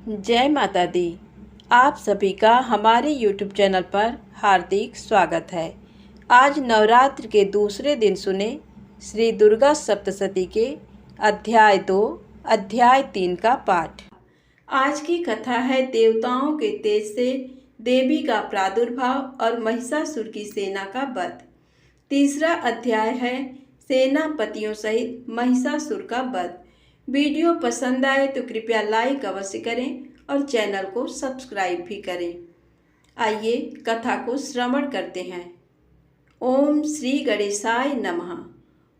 जय माता दी। आप सभी का हमारे YouTube चैनल पर हार्दिक स्वागत है। आज नवरात्र के दूसरे दिन सुने श्री दुर्गा सप्तशती के अध्याय 2 अध्याय 3 का पाठ। आज की कथा है देवताओं के तेज से देवी का प्रादुर्भाव और महिषासुर की सेना का वध। तीसरा अध्याय है सेनापतियों सहित महिषासुर का वध। वीडियो पसंद आए तो कृपया लाइक अवश्य करें और चैनल को सब्सक्राइब भी करें। आइए कथा को श्रवण करते हैं। ओम श्री गणेशाय नमः।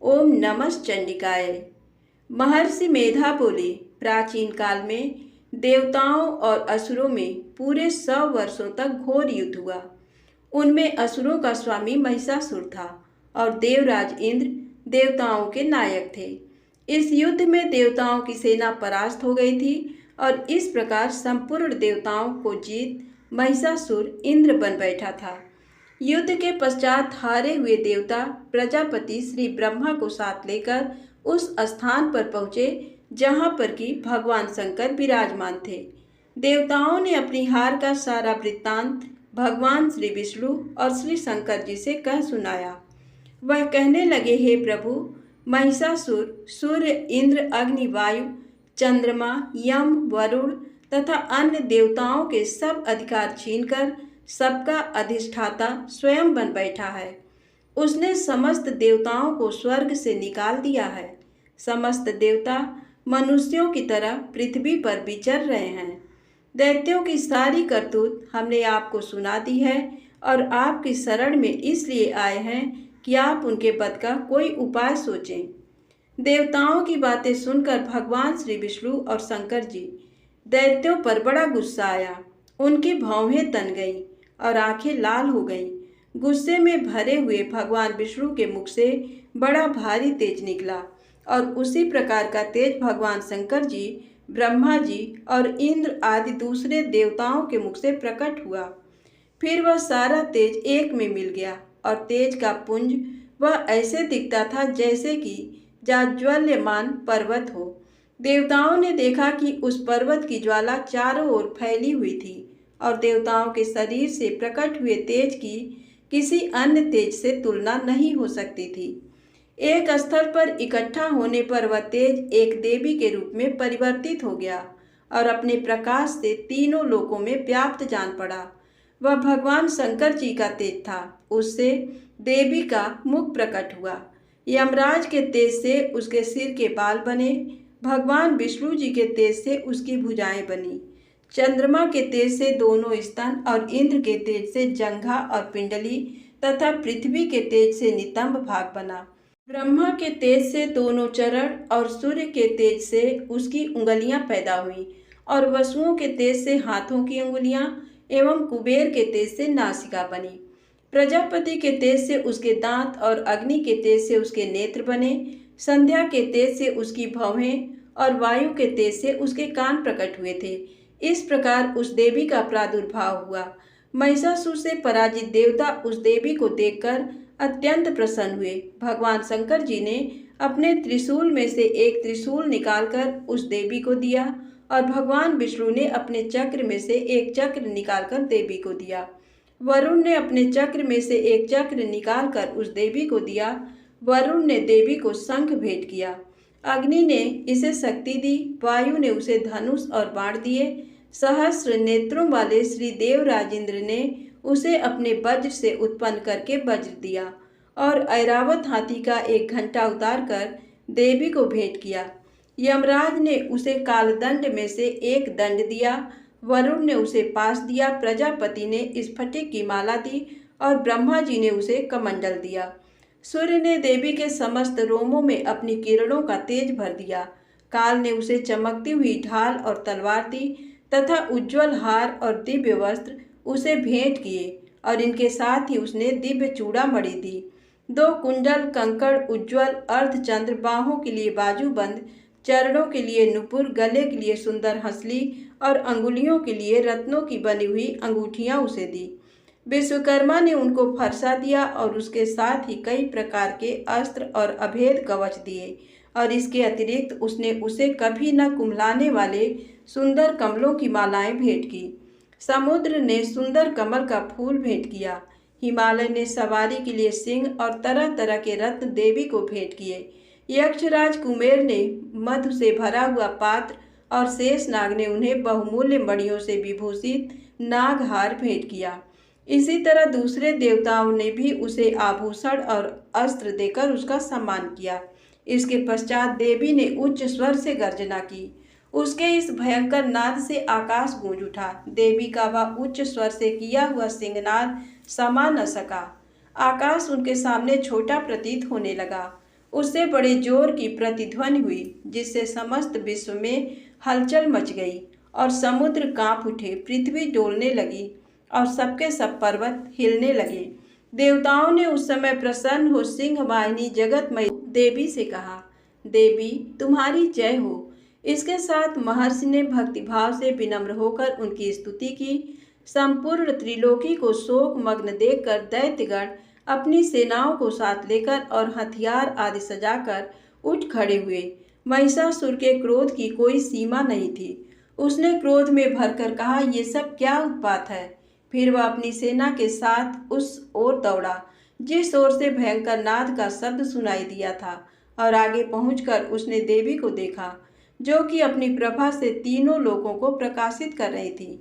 ओम नमः चंडिकाय। महर्षि मेधा बोले, प्राचीन काल में देवताओं और असुरों में पूरे 100 वर्षों तक घोर युद्ध हुआ। उनमें असुरों का स्वामी महिषासुर था और देवराज इंद्र देवताओं के नायक थे। इस युद्ध में देवताओं की सेना परास्त हो गई थी और इस प्रकार संपूर्ण देवताओं को जीत महिषासुर इंद्र बन बैठा था। युद्ध के पश्चात हारे हुए देवता प्रजापति श्री ब्रह्मा को साथ लेकर उस स्थान पर पहुँचे जहाँ पर कि भगवान शंकर विराजमान थे। देवताओं ने अपनी हार का सारा वृत्तांत भगवान श्री विष्णु और श्री शंकर जी से कह सुनाया। वह कहने लगे, हे प्रभु, महिषासुर सूर्य, इंद्र, अग्नि, वायु, चंद्रमा, यम, वरुण तथा अन्य देवताओं के सब अधिकार छीनकर सबका अधिष्ठाता स्वयं बन बैठा है। उसने समस्त देवताओं को स्वर्ग से निकाल दिया है। समस्त देवता मनुष्यों की तरह पृथ्वी पर विचर रहे हैं। दैत्यों की सारी करतूत हमने आपको सुना दी है और आपकी शरण में इसलिए आए हैं कि आप उनके वध का कोई उपाय सोचें। देवताओं की बातें सुनकर भगवान श्री विष्णु और शंकर जी दैत्यों पर बड़ा गुस्सा आया। उनकी भौहें तन गईं और आंखें लाल हो गईं। गुस्से में भरे हुए भगवान विष्णु के मुख से बड़ा भारी तेज निकला और उसी प्रकार का तेज भगवान शंकर जी, ब्रह्मा जी और इंद्र आदि दूसरे देवताओं के मुख से प्रकट हुआ। फिर वह सारा तेज एक में मिल गया और तेज का पुंज वह ऐसे दिखता था जैसे कि जाज्वल्यमान पर्वत हो। देवताओं ने देखा कि उस पर्वत की ज्वाला चारों ओर फैली हुई थी और देवताओं के शरीर से प्रकट हुए तेज की किसी अन्य तेज से तुलना नहीं हो सकती थी। एक स्थल पर इकट्ठा होने पर वह तेज एक देवी के रूप में परिवर्तित हो गया और अपने प्रकाश से तीनों लोकों में व्याप्त जान पड़ा। वह भगवान शंकर जी का तेज था। उससे देवी का मुख प्रकट हुआ। यमराज के तेज से उसके सिर के बाल बने। भगवान विष्णु जी के तेज से उसकी भुजाएं बनी। चंद्रमा के तेज से दोनों स्तन और इंद्र के तेज से जंघा और पिंडली तथा पृथ्वी के तेज से नितंब भाग बना। ब्रह्मा के तेज से दोनों चरण और सूर्य के तेज से उसकी उंगलियां पैदा हुई और वसुओं के तेज से हाथों की उंगलियां एवं कुबेर के तेज से नासिका बनी। प्रजापति के तेज से उसके दांत और अग्नि के तेज से उसके नेत्र बने। संध्या के तेज से उसकी भौहें और वायु के तेज से उसके कान प्रकट हुए थे। इस प्रकार उस देवी का प्रादुर्भाव हुआ। महिषासुर से पराजित देवता उस देवी को देखकर अत्यंत प्रसन्न हुए। भगवान शंकर जी ने अपने त्रिशूल में से एक त्रिशूल निकालकर उस देवी को दिया और भगवान विष्णु ने अपने चक्र में से एक चक्र निकालकर देवी को दिया। वरुण ने अपने चक्र में से एक चक्र निकालकर उस देवी को दिया। वरुण ने देवी को शंख भेंट किया। अग्नि ने इसे शक्ति दी। वायु ने उसे धनुष और बाण दिए। सहस्र नेत्रों वाले श्री देवराजेंद्र ने उसे अपने वज्र से उत्पन्न करके वज्र दिया और ऐरावत हाथी का एक घंटा उतार कर देवी को भेंट किया। यमराज ने उसे कालदंड में से एक दंड दिया। वरुण ने उसे पास दिया। प्रजापति ने स्फटिक की माला दी और ब्रह्मा जी ने उसे कमंडल दिया। सूर्य ने देवी के समस्त रोमों में अपनी किरणों का तेज भर दिया। काल ने उसे चमकती हुई ढाल और तलवार दी तथा उज्ज्वल हार और दिव्य वस्त्र उसे भेंट किए और इनके साथ ही उसने दिव्य चूड़ामणि दी। 2 कुंडल, कंकड़, उज्ज्वल अर्धचंद्र, बाहों के लिए बाजूबंद, चरणों के लिए नुपुर, गले के लिए सुंदर हंसली और अंगुलियों के लिए रत्नों की बनी हुई अंगूठियां उसे दी। विश्वकर्मा ने उनको फरसा दिया और उसके साथ ही कई प्रकार के अस्त्र और अभेद कवच दिए और इसके अतिरिक्त उसने उसे कभी न कुम्हलाने वाले सुंदर कमलों की मालाएं भेंट की। समुद्र ने सुंदर कमल का फूल भेंट किया। हिमालय ने सवारी के लिए सिंह और तरह तरह के रत्न देवी को भेंट किए। यक्षराज कुमेर ने मधु से भरा हुआ पात्र और शेषनाग ने उन्हें बहुमूल्य मणियों से विभूषित नागहार भेंट किया। इसी तरह दूसरे देवताओं ने भी उसे आभूषण और अस्त्र देकर उसका सम्मान किया। इसके पश्चात देवी ने उच्च स्वर से गर्जना की। उसके इस भयंकर नाद से आकाश गूंज उठा। देवी का वह उच्च स्वर से किया हुआ सिंहनाद समा न सका। आकाश उनके सामने छोटा प्रतीत होने लगा। उससे बड़े जोर की प्रतिध्वनि हुई, जिससे समस्त विश्व में हलचल मच गई और समुद्र कांप उठे, पृथ्वी डोलने लगी और सबके सब पर्वत हिलने लगे। देवताओं ने उस समय प्रसन्न हो सिंह वाहिनी जगतमयी देवी से कहा, देवी तुम्हारी जय हो। इसके साथ महर्षि ने भक्तिभाव से विनम्र होकर उनकी स्तुति की। संपूर्ण त्रिलोकी को शोक मग्न देखकर दैत्यगण अपनी सेनाओं को साथ लेकर और हथियार आदि सजाकर उठ खड़े हुए। महिषासुर के क्रोध की कोई सीमा नहीं थी। उसने क्रोध में भरकर कहा, ये सब क्या उत्पात है। फिर वह अपनी सेना के साथ उस ओर दौड़ा जिस ओर से भयंकर नाद का शब्द सुनाई दिया था, और आगे पहुंचकर उसने देवी को देखा, जो कि अपनी प्रभा से तीनों लोगों को प्रकाशित कर रही थी।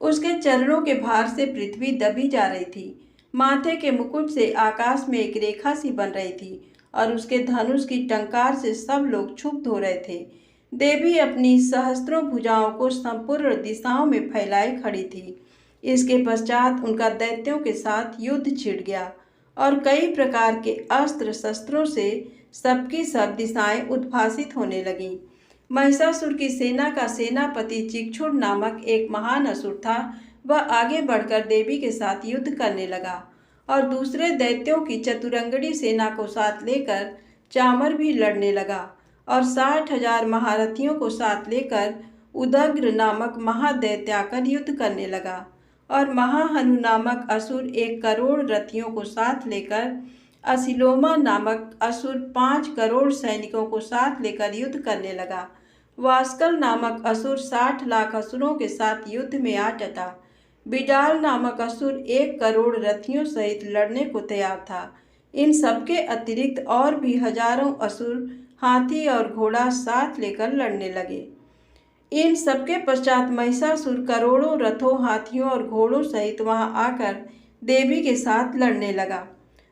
उसके चरणों के भार से पृथ्वी दबी जा रही थी। माथे के मुकुट से आकाश में एक रेखा सी बन रही थी और उसके धनुष की टंकार से सब लोग क्षुब्ध हो रहे थे। देवी अपनी सहस्त्रों भुजाओं को संपूर्ण दिशाओं में फैलाए खड़ी थी। इसके पश्चात उनका दैत्यों के साथ युद्ध छिड़ गया और कई प्रकार के अस्त्र शस्त्रों से सबकी सब दिशाएं उद्भासित होने लगीं। महिषासुर की सेना का सेनापति चिक्षुर नामक एक महान असुर था। वह आगे बढ़कर देवी के साथ युद्ध करने लगा और दूसरे दैत्यों की चतुरंगड़ी सेना को साथ लेकर चामर भी लड़ने लगा और 60,000 महारथियों को साथ लेकर उदग्र नामक महादैत्य आकर युद्ध करने लगा। और महाहनु नामक असुर 1 करोड़ रथियों को साथ लेकर, असिलोमा नामक असुर 5 करोड़ सैनिकों को साथ लेकर युद्ध करने लगा। वास्कल नामक असुर 60 लाख असुरों के साथ युद्ध में आ डटा। बिडाल नामक असुर 1 करोड़ रथियों सहित लड़ने को तैयार था। इन सबके अतिरिक्त और भी हजारों असुर हाथी और घोड़ा साथ लेकर लड़ने लगे। इन सबके पश्चात महिषासुर करोड़ों रथों, हाथियों और घोड़ों सहित वहां आकर देवी के साथ लड़ने लगा।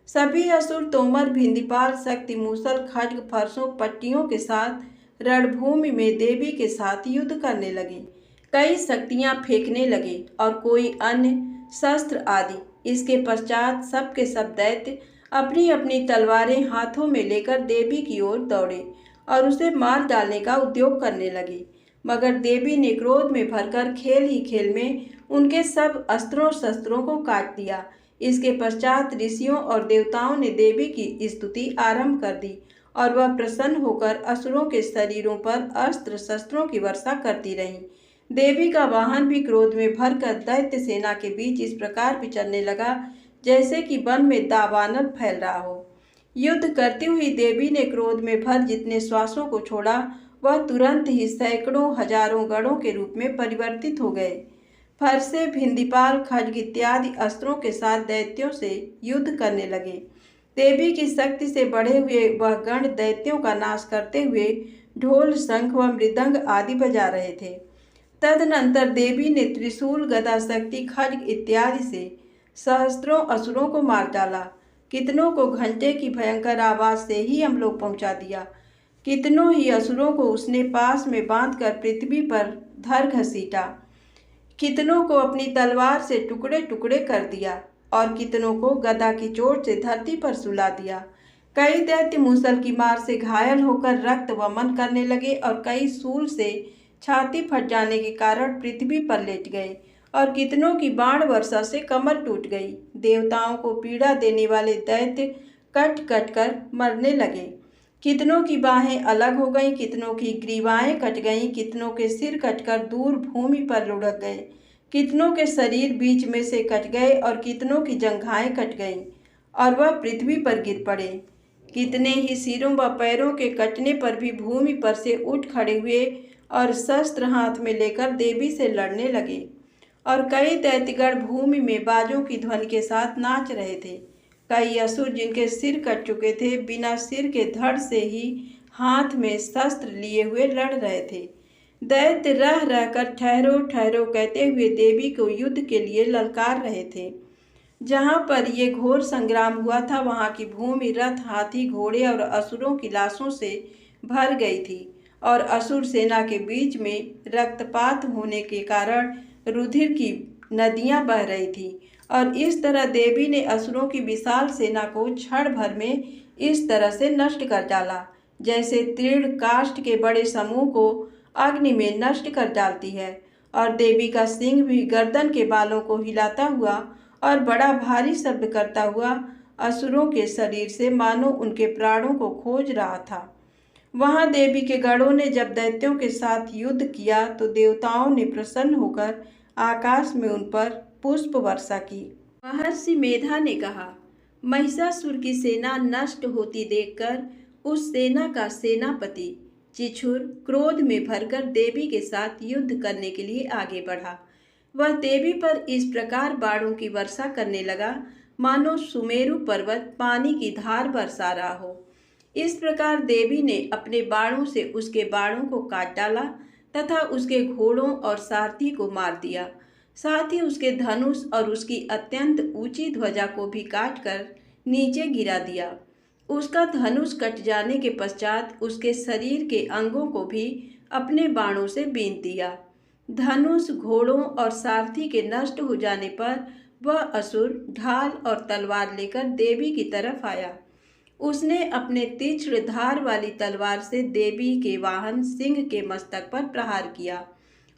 सभी असुर तोमर, भिंदीपाल, शक्ति, मूसल, खड्ग, फरसों, पट्टियों के साथ रणभूमि में देवी के साथ युद्ध करने लगे। कई शक्तियां फेंकने लगे और कोई अन्य शस्त्र आदि। इसके पश्चात सब के सब दैत्य अपनी अपनी तलवारें हाथों में लेकर देवी की ओर दौड़े और उसे मार डालने का उद्योग करने लगे। मगर देवी ने क्रोध में भरकर खेल ही खेल में उनके सब अस्त्रों शस्त्रों को काट दिया। इसके पश्चात ऋषियों और देवताओं ने देवी की स्तुति आरंभ कर दी और वह प्रसन्न होकर असुरों के शरीरों पर अस्त्र शस्त्रों की वर्षा करती रहीं। देवी का वाहन भी क्रोध में भरकर दैत्य सेना के बीच इस प्रकार विचरने लगा जैसे कि वन में दावानल फैल रहा हो। युद्ध करती हुई देवी ने क्रोध में भर जितने श्वासों को छोड़ा, वह तुरंत ही सैकड़ों हजारों गणों के रूप में परिवर्तित हो गए। फरसे, भिंदीपाल, खड्ग इत्यादि अस्त्रों के साथ दैत्यों से युद्ध करने लगे। देवी की शक्ति से बढ़े हुए वह गण दैत्यों का नाश करते हुए ढोल, शंख व मृदंग आदि बजा रहे थे। तदनंतर देवी ने त्रिशूल, गदा, शक्ति, खड्ग इत्यादि से सहस्त्रों असुरों को मार डाला। कितनों को घंटे की भयंकर आवाज से ही हम लोग पहुंचा दिया। कितनों ही असुरों को उसने पास में बांधकर पृथ्वी पर धर घसीटा। कितनों को अपनी तलवार से टुकड़े टुकड़े कर दिया और कितनों को गदा की चोट से धरती पर सुला दिया। कई दैत्य मूसल की मार से घायल होकर रक्त वमन करने लगे और कई शूल से छाती फट जाने के कारण पृथ्वी पर लेट गए और कितनों की बाण वर्षा से कमर टूट गई। देवताओं को पीड़ा देने वाले दैत्य कट कट कर मरने लगे। कितनों की बाहें अलग हो गईं, कितनों की ग्रीवाएं कट गईं, कितनों के सिर कटकर दूर भूमि पर लुढ़क गए, कितनों के शरीर बीच में से कट गए और कितनों की जंघाएं कट गईं और वह पृथ्वी पर गिर पड़े। कितने ही सिरों व पैरों के कटने पर भी भूमि पर से उठ खड़े हुए और शस्त्र हाथ में लेकर देवी से लड़ने लगे। और कई दैत्यगण भूमि में बाजों की ध्वनि के साथ नाच रहे थे। कई असुर जिनके सिर कट चुके थे, बिना सिर के धड़ से ही हाथ में शस्त्र लिए हुए लड़ रहे थे। दैत्य रह रहकर ठहरो ठहरो कहते हुए देवी को युद्ध के लिए ललकार रहे थे। जहाँ पर ये घोर संग्राम हुआ था, वहाँ की भूमि रथ, हाथी, घोड़े और असुरों की लाशों से भर गई थी। और असुर सेना के बीच में रक्तपात होने के कारण रुधिर की नदियां बह रही थी। और इस तरह देवी ने असुरों की विशाल सेना को क्षण भर में इस तरह से नष्ट कर डाला, जैसे तीर्ण काष्ठ के बड़े समूह को अग्नि में नष्ट कर डालती है। और देवी का सिंह भी गर्दन के बालों को हिलाता हुआ और बड़ा भारी शब्द करता हुआ असुरों के शरीर से मानो उनके प्राणों को खोज रहा था। वहां देवी के गणों ने जब दैत्यों के साथ युद्ध किया तो देवताओं ने प्रसन्न होकर आकाश में उन पर पुष्प वर्षा की। महर्षि मेधा ने कहा, महिषासुर की सेना नष्ट होती देखकर उस सेना का सेनापति चिछुर क्रोध में भरकर देवी के साथ युद्ध करने के लिए आगे बढ़ा। वह देवी पर इस प्रकार बाणों की वर्षा करने लगा मानो सुमेरु पर्वत पानी की धार बरसा रहा हो। इस प्रकार देवी ने अपने बाणों से उसके बाणों को काट डाला तथा उसके घोड़ों और सारथी को मार दिया। साथ ही उसके धनुष और उसकी अत्यंत ऊंची ध्वजा को भी काटकर नीचे गिरा दिया। उसका धनुष कट जाने के पश्चात उसके शरीर के अंगों को भी अपने बाणों से बींध दिया। धनुष, घोड़ों और सारथी के नष्ट हो जाने पर वह असुर ढाल और तलवार लेकर देवी की तरफ आया। उसने अपने तीक्ष्ण धार वाली तलवार से देवी के वाहन सिंह के मस्तक पर प्रहार किया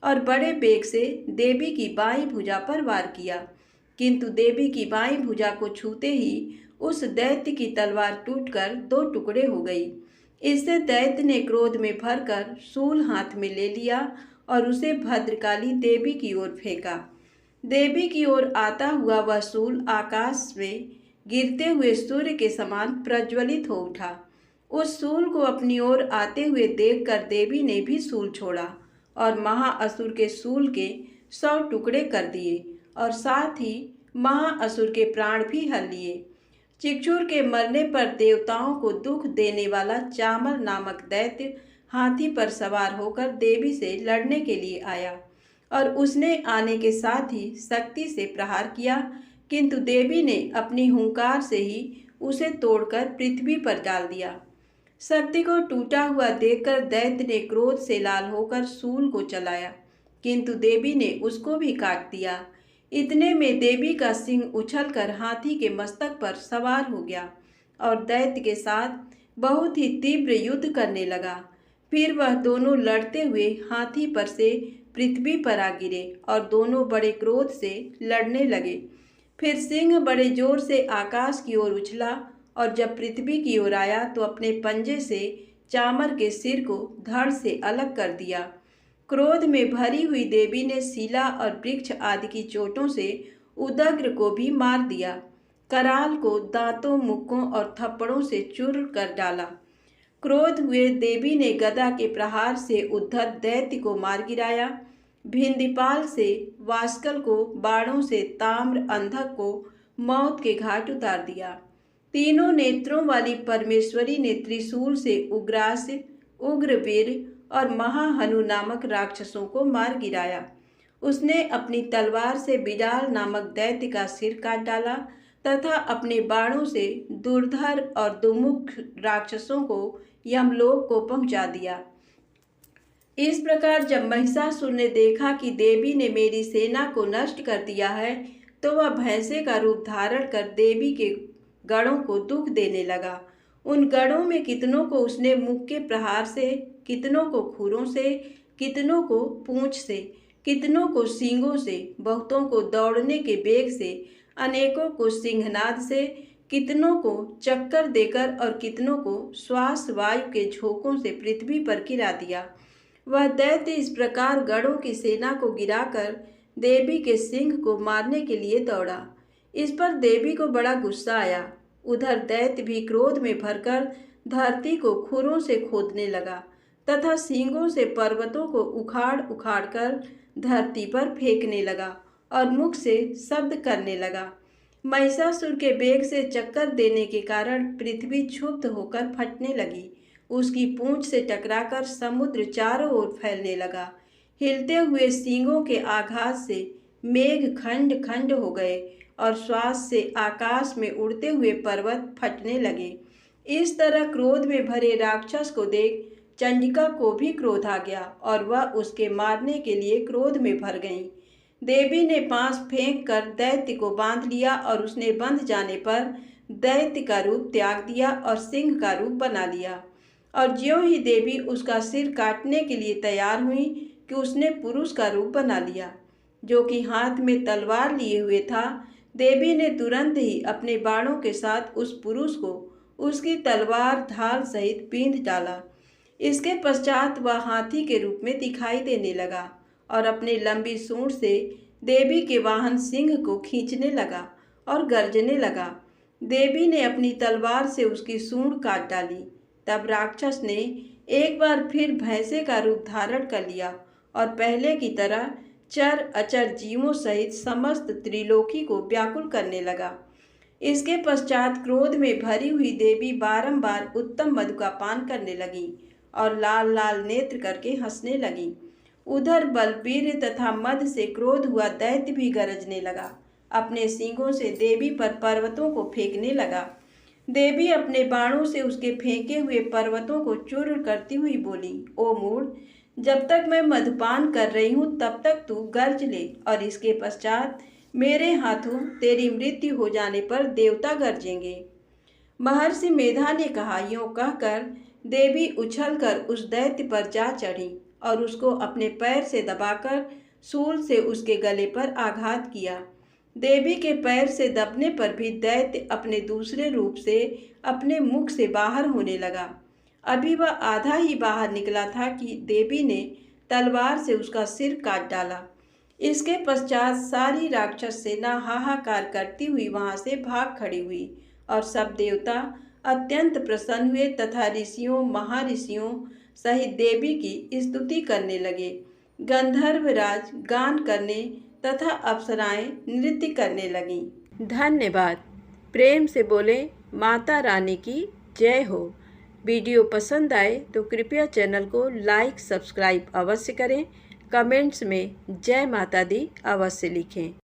और बड़े बेग से देवी की बाईं भुजा पर वार किया। किंतु देवी की बाईं भुजा को छूते ही उस दैत्य की तलवार टूटकर दो टुकड़े हो गई। इससे दैत्य ने क्रोध में भरकर शूल हाथ में ले लिया और उसे भद्रकाली देवी की ओर फेंका। देवी की ओर आता हुआ वह शूल आकाश में गिरते हुए सूर्य के समान प्रज्वलित हो उठा। उस शूल को अपनी ओर आते हुए देखकर देवी ने भी शूल छोड़ा और महाअसुर के शूल के 100 टुकड़े कर दिए और साथ ही महाअसुर के प्राण भी हर लिए। चिक्षुर के मरने पर देवताओं को दुख देने वाला चामर नामक दैत्य हाथी पर सवार होकर देवी से लड़ने के लिए आया और उसने आने के साथ ही शक्ति से प्रहार किया, किंतु देवी ने अपनी हुंकार से ही उसे तोड़कर पृथ्वी पर डाल दिया। शक्ति को टूटा हुआ देखकर दैत्य ने क्रोध से लाल होकर शूल को चलाया, किंतु देवी ने उसको भी काट दिया। इतने में देवी का सिंह उछलकर हाथी के मस्तक पर सवार हो गया और दैत्य के साथ बहुत ही तीव्र युद्ध करने लगा। फिर वह दोनों लड़ते हुए हाथी पर से पृथ्वी पर आ गिरे और दोनों बड़े क्रोध से लड़ने लगे। फिर सिंह बड़े जोर से आकाश की ओर उछला और जब पृथ्वी की ओर आया तो अपने पंजे से चामर के सिर को धड़ से अलग कर दिया। क्रोध में भरी हुई देवी ने शिला और वृक्ष आदि की चोटों से उदग्र को भी मार दिया। कराल को दांतों, मुक्कों और थप्पड़ों से चूर कर डाला। क्रोध हुए देवी ने गदा के प्रहार से उद्धत दैत्य को मार गिराया। भिंदीपाल से वास्कल को बाणों से ताम्र अंधक को मौत के घाट उतार दिया। तीनों नेत्रों वाली परमेश्वरी ने त्रिशूल से उग्रास्य, उग्रवीर और महाहनु नामक राक्षसों को मार गिराया। उसने अपनी तलवार से बिडाल नामक दैत्य का सिर काट डाला तथा अपने बाणों से दुर्धर और दुमुख राक्षसों को यमलोक को पहुंचा दिया। इस प्रकार जब महिषासुर ने देखा कि देवी ने मेरी सेना को नष्ट कर दिया है, तो वह भैंसे का रूप धारण कर देवी के गणों को दुख देने लगा। उन गणों में कितनों को उसने मुख के प्रहार से, कितनों को खुरों से, कितनों को पूंछ से, कितनों को सींगों से, बहुतों को दौड़ने के बेग से, अनेकों को सिंहनाद से, कितनों को चक्कर देकर और कितनों को श्वास वायु के झोंकों से पृथ्वी पर गिरा दिया। वह दैत्य इस प्रकार गणों की सेना को गिराकर देवी के सिंह को मारने के लिए दौड़ा। इस पर देवी को बड़ा गुस्सा आया। उधर दैत्य भी क्रोध में भरकर धरती को खुरों से खोदने लगा तथा सींगों से पर्वतों को उखाड़ उखाड़ कर धरती पर फेंकने लगा और मुख से शब्द करने लगा। महिषासुर के वेग से चक्कर देने के कारण पृथ्वी क्षुब्ध होकर फटने लगी। उसकी पूंछ से टकराकर समुद्र चारों ओर फैलने लगा। हिलते हुए सींगों के आघात से मेघ खंड खंड हो गए और श्वास से आकाश में उड़ते हुए पर्वत फटने लगे। इस तरह क्रोध में भरे राक्षस को देख चंडिका को भी क्रोध आ गया और वह उसके मारने के लिए क्रोध में भर गईं। देवी ने पास फेंक कर दैत्य को बांध लिया और उसने बंध जाने पर दैत्य का रूप त्याग दिया और सिंह का रूप बना लिया। और ज्यों ही देवी उसका सिर काटने के लिए तैयार हुई कि उसने पुरुष का रूप बना लिया, जो कि हाथ में तलवार लिए हुए था। देवी ने तुरंत ही अपने बाणों के साथ उस पुरुष को उसकी तलवार ढाल सहित बींध डाला। इसके पश्चात वह हाथी के रूप में दिखाई देने लगा और अपने लंबी सूंड से देवी के वाहन सिंह को खींचने लगा और गर्जने लगा। देवी ने अपनी तलवार से उसकी सूंड काट डाली। तब राक्षस ने एक बार फिर भैंसे का रूप धारण कर लिया और पहले की तरह चर अचर जीवों सहित समस्त त्रिलोकी को व्याकुल करने लगा। इसके पश्चात क्रोध में भरी हुई देवी बारंबार उत्तम मधु का पान करने लगी और लाल लाल नेत्र करके हंसने लगी। उधर बलवीर तथा मद से क्रोध हुआ दैत्य भी गरजने लगा। अपने सींगों से देवी पर पर्वतों को फेंकने लगा। देवी अपने बाणों से उसके फेंके हुए पर्वतों को चूर्ण करती हुई बोली, ओ मूढ़, जब तक मैं मधुपान कर रही हूँ तब तक तू गर्ज ले, और इसके पश्चात मेरे हाथों तेरी मृत्यु हो जाने पर देवता गरजेंगे। महर्षि मेधा ने कहा। यूं कहकर देवी उछलकर उस दैत्य पर जा चढ़ी और उसको अपने पैर से दबाकर शूल से उसके गले पर आघात किया। देवी के पैर से दबने पर भी दैत्य अपने दूसरे रूप से अपने मुख से बाहर होने लगा। अभी वह आधा ही बाहर निकला था कि देवी ने तलवार से उसका सिर काट डाला। इसके पश्चात सारी राक्षस सेना हाहाकार करती हुई वहां से भाग खड़ी हुई और सब देवता अत्यंत प्रसन्न हुए तथा ऋषियों महाऋषियों सहित देवी की स्तुति करने लगे। गंधर्वराज गान करने तथा अप्सराएं नृत्य करने लगीं। धन्यवाद। प्रेम से बोले माता रानी की जय हो। वीडियो पसंद आए तो कृपया चैनल को लाइक सब्सक्राइब अवश्य करें। कमेंट्स में जय माता दी अवश्य लिखें।